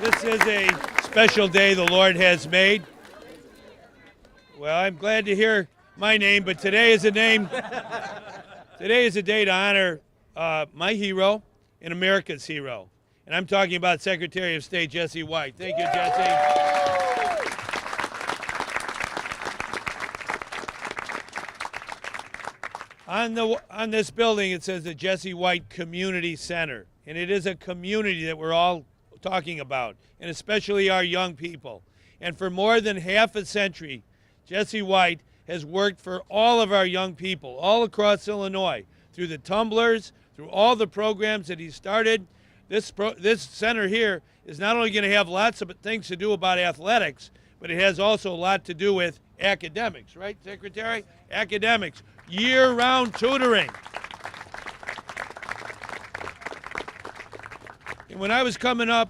This is a special day the Lord has made. Well, I'm glad to hear my name, but today is a day to honor my hero and America's hero. And I'm talking about Secretary of State Jesse White. Thank you, Jesse. On this building, it says the Jesse White Community Center. And it is a community that we're all talking about, and especially our young people. And for more than half a century, Jesse White has worked for all of our young people all across Illinois, through the tumblers, through all the programs that he started. This center here is not only going to have lots of things to do about athletics, but it has also a lot to do with academics, right, Secretary? Academics, year-round tutoring. And when I was coming up,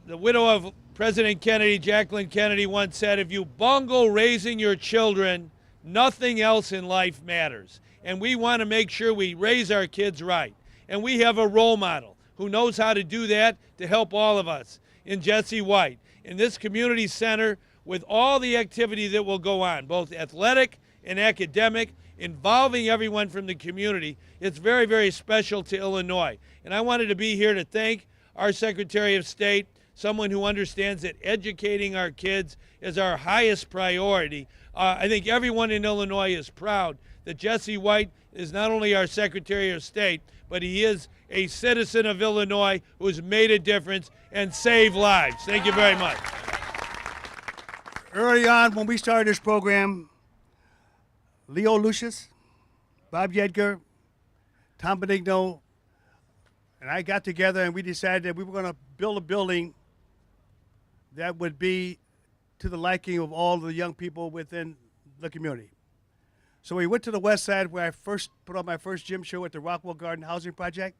the widow of President Kennedy, Jacqueline Kennedy, once said, if you bungle raising your children, nothing else in life matters. And we want to make sure we raise our kids right. And we have a role model who knows how to do that to help all of us in Jesse White. In this community center, with all the activity that will go on, both athletic and academic, involving everyone from the community, it's very, very special to Illinois. And I wanted to be here to thank our Secretary of State, someone who understands that educating our kids is our highest priority. I think everyone in Illinois is proud that Jesse White is not only our Secretary of State, but he is a citizen of Illinois who has made a difference and saved lives. Thank you very much. Early on, when we started this program, Leo Lucius, Bob Yedgar, Tom Benigno, and I got together and we decided that we were going to build a building that would be to the liking of all the young people within the community. So we went to the west side where I first put on my first gym show at the Rockwell Garden Housing Project.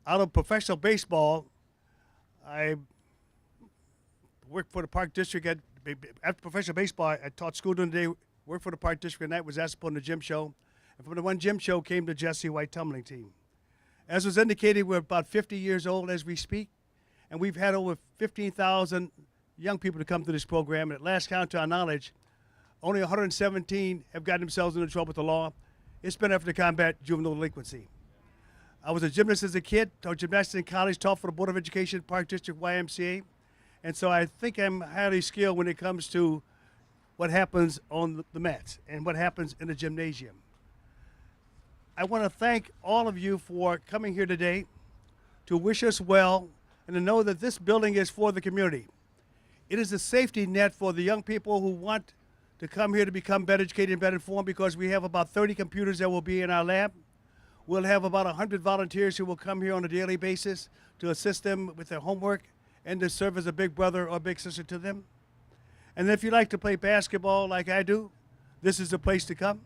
Out of professional baseball, I worked for the Park District. After professional baseball, I taught school during the day, worked for the Park District at night, was asked to put on the gym show. And from the one gym show came the Jesse White tumbling team. As was indicated, we're about 50 years old as we speak, and we've had over 15,000 young people to come through this program. And at last count, to our knowledge, only 117 have gotten themselves into trouble with the law. It's been an effort to combat juvenile delinquency. I was a gymnast as a kid, taught gymnastics in college, taught for the Board of Education, Park District YMCA. And so I think I'm highly skilled when it comes to what happens on the mats and what happens in the gymnasium. I want to thank all of you for coming here today to wish us well and to know that this building is for the community. It is a safety net for the young people who want to come here to become better educated and better informed, because we have about 30 computers that will be in our lab. We'll have about 100 volunteers who will come here on a daily basis to assist them with their homework and to serve as a big brother or big sister to them. And if you like to play basketball like I do, this is the place to come.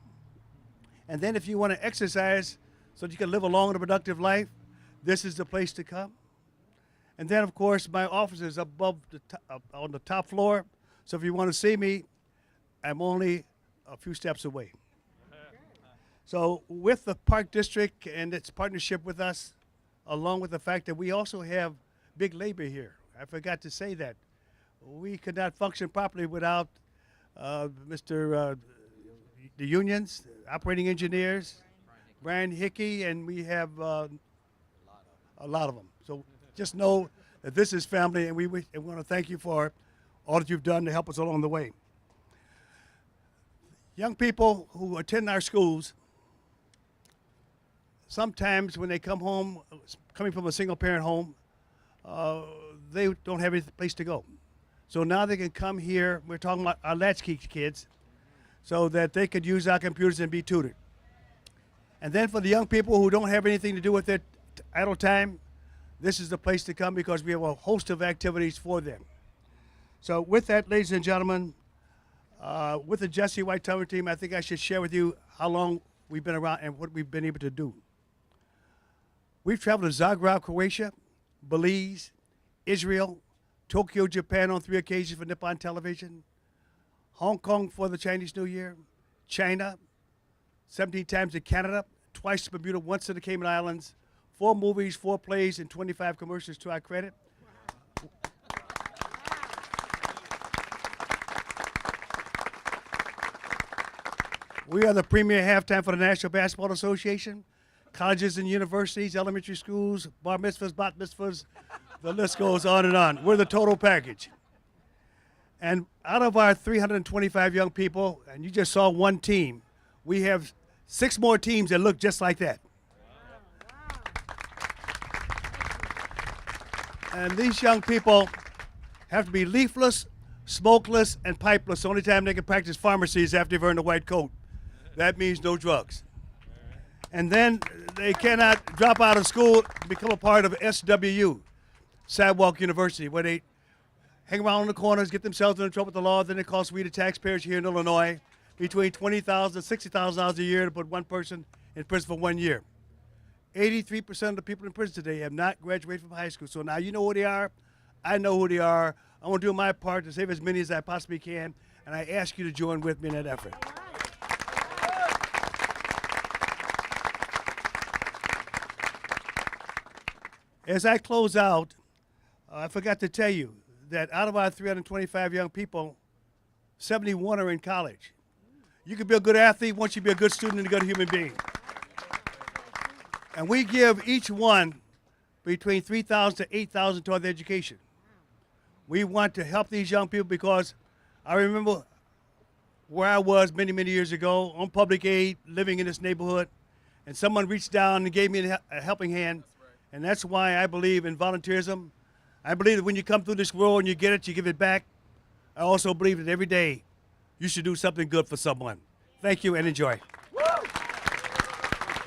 And then if you want to exercise so that you can live a long and productive life, this is the place to come. And then, of course, my office is above on the top floor. So if you want to see me, I'm only a few steps away. So with the Park District and its partnership with us, along with the fact that we also have big labor here. I forgot to say that. We could not function properly without the unions, operating engineers, Brian Hickey, and we have a lot of them. So just know that this is family, and we want to thank you for all that you've done to help us along the way. Young people who attend our schools, sometimes when they come home, coming from a single-parent home, they don't have any place to go. So now they can come here. We're talking about our latchkey kids, so that they could use our computers and be tutored. And then for the young people who don't have anything to do with their idle time, this is the place to come, because we have a host of activities for them. So with that, ladies and gentlemen, with the Jesse White tumbling team, I think I should share with you how long we've been around and what we've been able to do. We've traveled to Zagreb, Croatia, Belize, Israel, Tokyo, Japan on 3 occasions for Nippon Television, Hong Kong for the Chinese New Year, China, 17 times to Canada, twice to Bermuda, once to the Cayman Islands, 4 movies, 4 plays, and 25 commercials to our credit. We are the premier halftime for the National Basketball Association. Colleges and universities, elementary schools, bar mitzvahs, bat mitzvahs, the list goes on and on. We're the total package. And out of our 325 young people, and you just saw one team, we have 6 more teams that look just like that. And these young people have to be leafless, smokeless, and pipeless. The only time they can practice pharmacy is after they've earned a white coat. That means no drugs. And then they cannot drop out of school and become a part of SWU, Sidewalk University, where they hang around on the corners, get themselves in trouble with the law, then it costs we the taxpayers here in Illinois between $20,000 and $60,000 a year to put one person in prison for 1 year. 83% of the people in prison today have not graduated from high school. So now you know who they are. I know who they are. I want to do my part to save as many as I possibly can, and I ask you to join with me in that effort. As I close out, I forgot to tell you that out of our 325 young people, 71 are in college. You can be a good athlete once you be a good student and a good human being. And we give each one between $3,000 to $8,000 toward their education. We want to help these young people because I remember where I was many, many years ago on public aid, living in this neighborhood, and someone reached down and gave me a helping hand. And that's why I believe in volunteerism. I believe that when you come through this world and you get it, you give it back. I also believe that every day you should do something good for someone. Thank you and enjoy.